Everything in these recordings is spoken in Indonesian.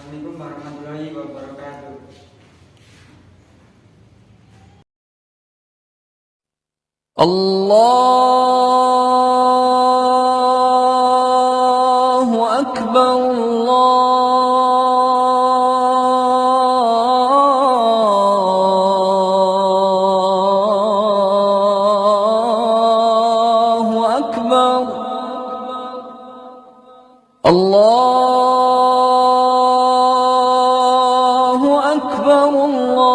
Assalamualaikum warahmatullahi wabarakatuh. Allahu Akbar, Allahu Akbar, Allahu Akbar, Allahu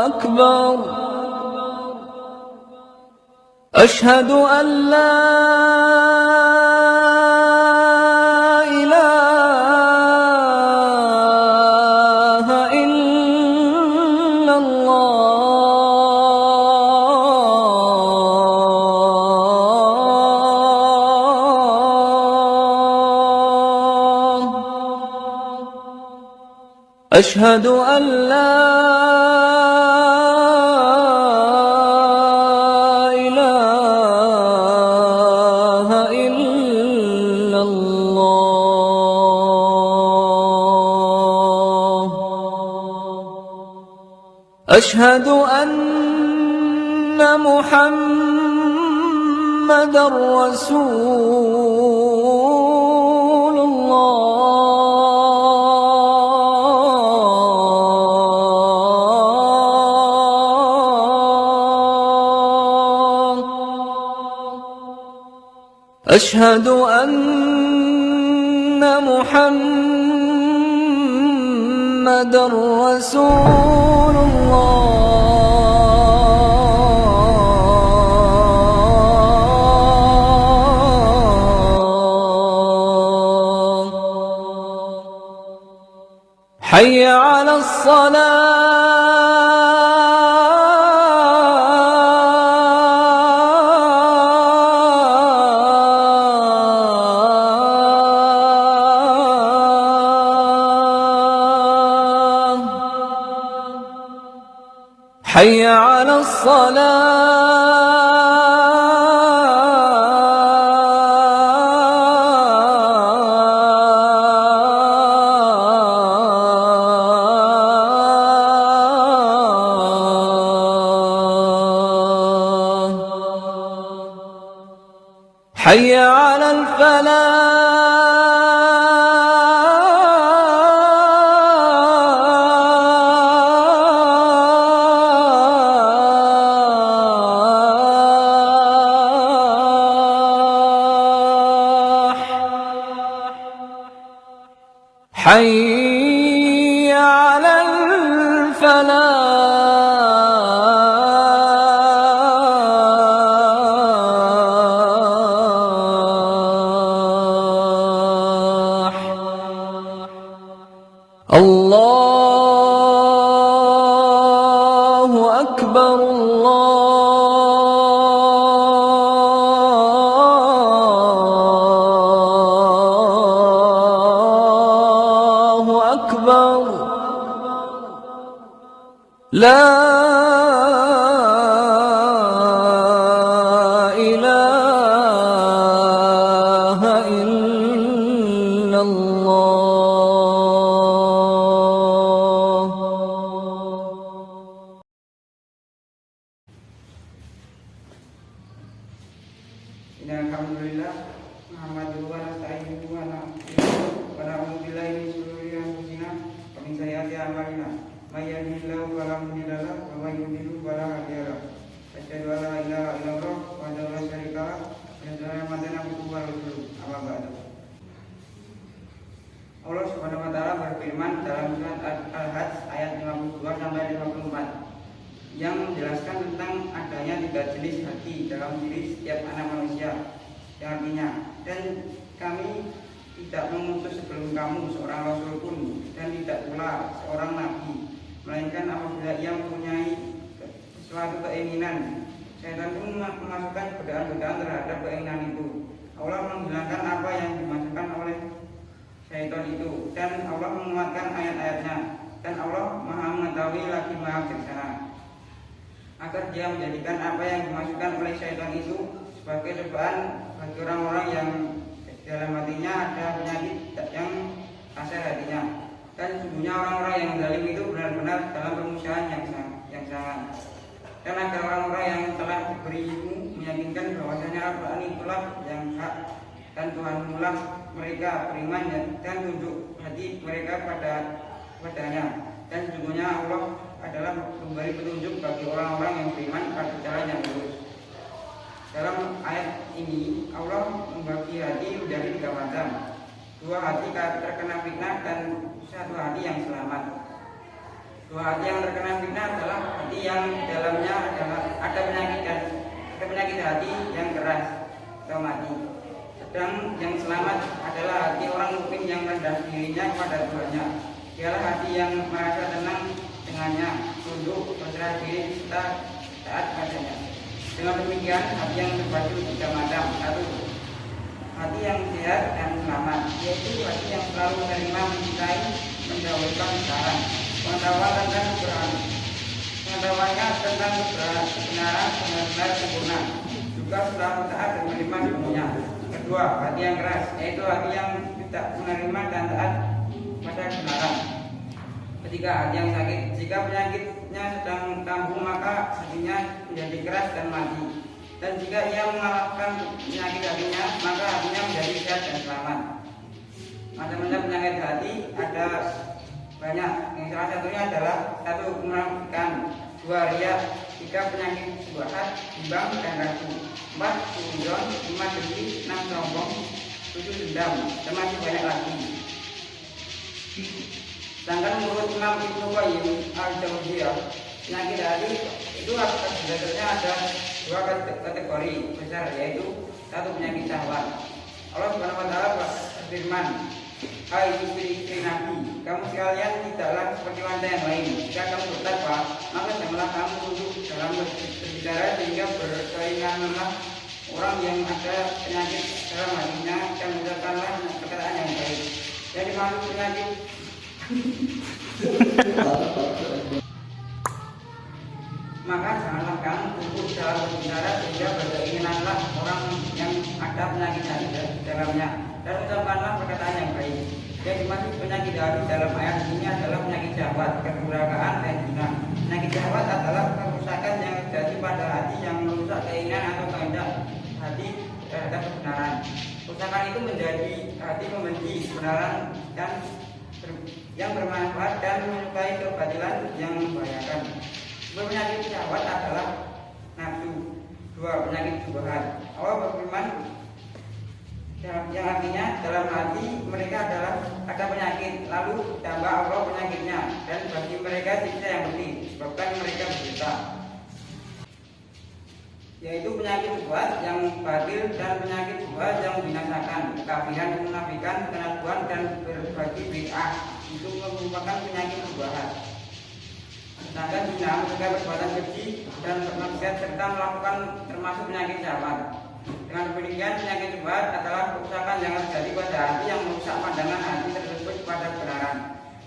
Akbar. Ashhadu an la ilaha illallah. Ashhadu an la ilaha illallah. Ashhadu anna Muhammadar Rasulullah. Ashhadu anna Muhammadar Rasulullah. Hayya 'alas salah. Hayya 'alas salah. Hayya 'alal falah. Hayya 'alal falah. Allahu Akbar, Allahu Akbar. La ilaha illallah. Alhamdulillah, nahmaduhu wa nasta'inuhu wa nastaghfiruh wa na'udzu billahi min shururi anfusina wa min sayyiati a'malina. May yahdihillahu fala mudilla lahu wa may yudlil fala hadiya lahu. Asyhadu an la ilaha illallah wahdahu la syarika lah wa asyhadu anna Muhammadan abduhu wa rasuluh. Amma ba'du. Allah Subhanahu wa taala berfirman dalam surat Al-Hajj ayat 52 sampai 54 yang menjelaskan tentang adanya 3 jenis hati dalam diri setiap anak manusia. Yang artinya, dan kami tidak mengutus sebelum kamu seorang rasul pun, dan tidak pula seorang nabi, melainkan apabila ia mempunyai suatu keinginan, Syaitan pun memasukkan godaan-godaan terhadap keinginan itu. Allah menghilangkan apa yang dimasukkan oleh syaitan itu, dan Allah menguatkan ayat-ayatnya, dan Allah Maha mengetahui lagi Maha bijaksana. agar dia menjadikan apa yang dimasukkan oleh syaitan itu sebagai cobaan bagi orang-orang yang dalam hatinya ada penyakit yang kasar hatinya. Dan sesungguhnya orang-orang yang zalim itu benar-benar dalam permusuhan yang sangat. Dan agar orang-orang yang telah diberi ilmu meyakinkan bahwasanya Al-Quran itulah yang hak dan Tuhan mulah mereka beriman dan tunjuk hati mereka padanya. Dan sesungguhnya Allah adalah memberi petunjuk bagi orang-orang yang beriman pada jalan yang lurus. Dalam ayat ini Allah membagi hati menjadi 3 macam. 2 hati terkena fitnah dan 1 hati yang selamat. 2 hati yang terkena fitnah adalah hati yang dalamnya ada penyakit hati yang keras atau mati. Sedang yang selamat adalah hati orang mukmin yang rendah dirinya kepada Tuhannya. Dialah hati yang merasa tenang dengannya, tunduk, berserah diri serta taat padanya. Dengan demikian hati yang terbagi 3 macam. 1. Hati yang sehat dan selamat, yaitu hati yang selalu menerima, mencintai, mendahulukan saran, pengetahuan tentang Quran, pengetahuannya tentang kebenaran benar-benar sempurna, juga selalu taat dan menerima semuanya. Kedua, hati yang keras, yaitu hati yang tidak menerima dan taat pada kebenaran. Ketiga, hati yang sakit, jika penyakitnya sedang kambuh maka hatinya menjadi keras dan mati. Dan jika ia mengalahkan penyakit hatinya, maka hatinya menjadi sehat dan selamat. Macam-macam penyakit hati ada banyak. Yang salah satunya adalah 1. Kemunafikan, 2. Riya, 3. Penyakit syubhat, bimbang dan ragu, 4. Suudzon, 5. Dengki, 6. Sombong, 7. Dendam, dan masih banyak lagi. Sedangkan menurut Imam Ibnu Qayyim al-Jauziyah, penyakit hati itu sebenarnya ada 2 kategori besar, yaitu 1. Penyakit syahwat. Allah Subhanahu wa taala berfirman, "Hai istri-istri Nabi, kamu sekalian tidaklah seperti wanita yang lain. Jika kamu bertakwa, maka janganlah kamu tunduk dalam berbicara sehingga bersainganlah orang yang ada penyakit dalam hatinya dan mengucapkanlah perkataan yang baik." Yang dimaksud penyakit maka janganlah kamu tunduk dalam berbicara sehingga berkeinginanlah orang yang ada penyakit hati di dalamnya dan ucapkanlah perkataan yang baik. Yang dimaksud penyakit hati dalam ayat ini adalah penyakit syahwat, kedurhakaan dan zina. Penyakit syahwat adalah kerusakan yang terjadi pada hati yang merusak keinginan atau kehendak hati terhadap kebenaran. Kerusakan itu menjadi hati membenci kebenaran dan yang bermanfaat dan menyukai kebatilan yang membahayakan. Penyakit syahwat adalah nafsu. 2. Penyakit syubhat. Allah berfirman yang artinya dalam hati mereka adalah ada penyakit, lalu tambah Allah penyakitnya, dan bagi mereka siksa yang pedih disebabkan mereka berdosa. Yaitu penyakit syubhat yang batil dan penyakit syubhat yang membinasakan, kekafiran, kemunafikan, kenabian dan berbagai bid'ah. Itu merupakan penyakit syubhat. Sedangkan zina mencegah perbuatan keji dan bermaksiat serta melakukan termasuk penyakit syahwat. Dengan demikian penyakit syubhat adalah kerusakan yang terjadi pada hati yang merusak pandangan hati tersebut pada kebenaran.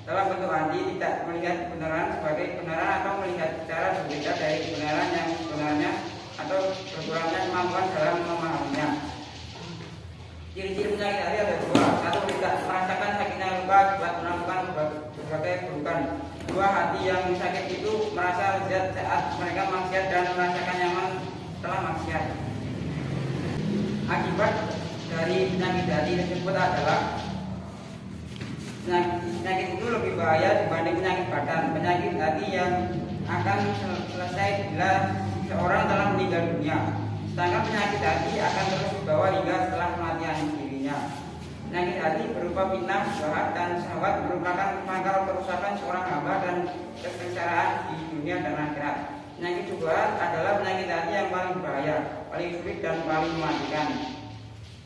Dalam bentuk hati tidak melihat kebenaran sebagai kebenaran atau melihat secara berbeda dari kebenaran yang sebenarnya atau berkurangnya kemampuan dalam memahaminya. Ciri-ciri penyakit hati ada 2. 1. Tidak merasakan sakitnya luka akibat melakukan berbagai keburukan. 2. Hati yang sakit itu merasa lezat saat mereka maksiat dan merasakan nyaman setelah maksiat. Akibat dari penyakit hati tersebut adalah penyakit itu lebih bahaya dibanding penyakit badan. Penyakit hati yang akan selesai bila seorang telah meninggal dunia. Sedangkan penyakit hati akan terus dibawa hingga setelah kematian dirinya. Penyakit hati berupa fitnah, syubhat dan syahwat merupakan pangkal kerusakan seorang hamba dan kesengsaraan di dunia dan akhirat. Penyakit syubhat adalah penyakit hati yang paling bahaya, paling sulit dan paling mematikan.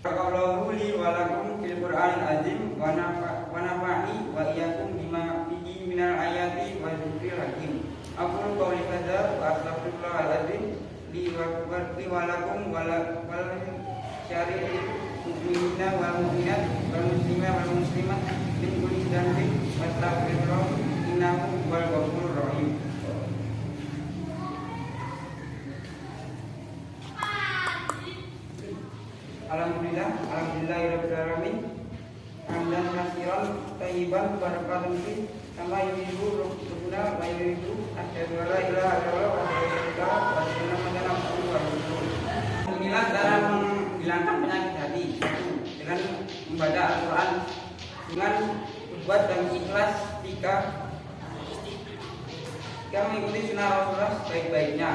Barakallahu li wa lakum fil Qur'anil azim wa nafa'ani wa iyyakum bima fihi minal ayati wa dzikril hakim. Aqulu qawli hadza wa astaghfirullahal azim li wa lakum wa syaril mu'minina wal mu'minat wal muslimina wal muslimat min kulli dhanbin wastaghfirullah innahu huwal ghafurur rahim. Alhamdulillahirabbil alamin. Hamdan katsiran thayyiban barakatan fi kama yuhibbu rabbuna wa yuhibbu. Asyhadu an la ilaha illallah wa asyhadu anna Muhammadan abduhu wa rasuluh. Inilah cara menghilangkan penyakit hati, satu, dengan membaca Al-Quran dengan berbuat dan ikhlas, tiga mengikuti sunnah Rasulullah sebaik-baiknya.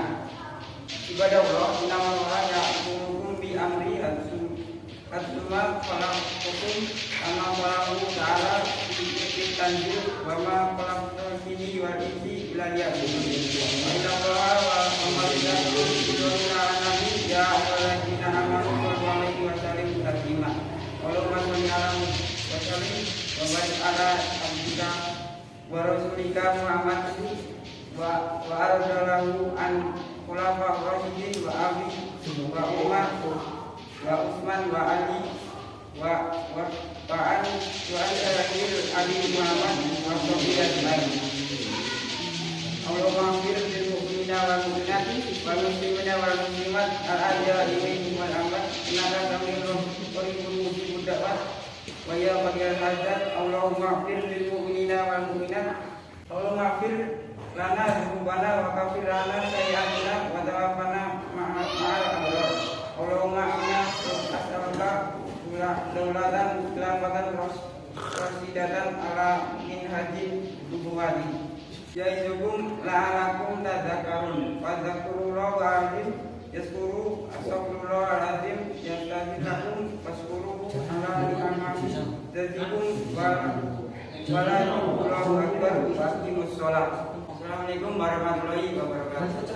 Ibadah Allah nama Allah ya'murukum bi amri hatsuma falakum kama qalahu ta'ala fi tanzil wa ma khalaqtul jinni wal insi illa liya'budun. Wa inna Allaha wa malaikatahu yusholluna 'alan nabi ya ayyuhallazina amanu shallu 'alaihi wa sallimu taslima. Allahumma shalli 'ala wa sallim wa barik 'ala abdika wa rasulika Muhammadin wa ardalahu an khulafa ar-rasyidin wa abi wa Umar wa Utsman wa Ali wa Ali Muhammad wa sahbihi ajmain. Allahumma ighfir lil mu'minina wal mu'minat wal muslimina wal muslimat al-ahya'i minhum wal amwat innaka sami'un qaribun mujibud da'wat wa ya qadiyal hajat. Allahumma ighfir lil mu'minina wal mu'minat. Allahumma ighfir lana dzunubana wa kafir lana sayyi'atina wa tawaffana ma'al abrar. Allahumma inna nas'aluka daulatan selamatan rasidatan ala min haji nubuwati. Yaizukum la'alakum tadzakarun fadzakurullaha al-azim yaskuru astaghfirullahalazim yastaghfirukum waskuruhu ala ni'amati yazikum wala Allahu akbar wa aqimus shalah. Assalamualaikum warahmatullahi wabarakatuh.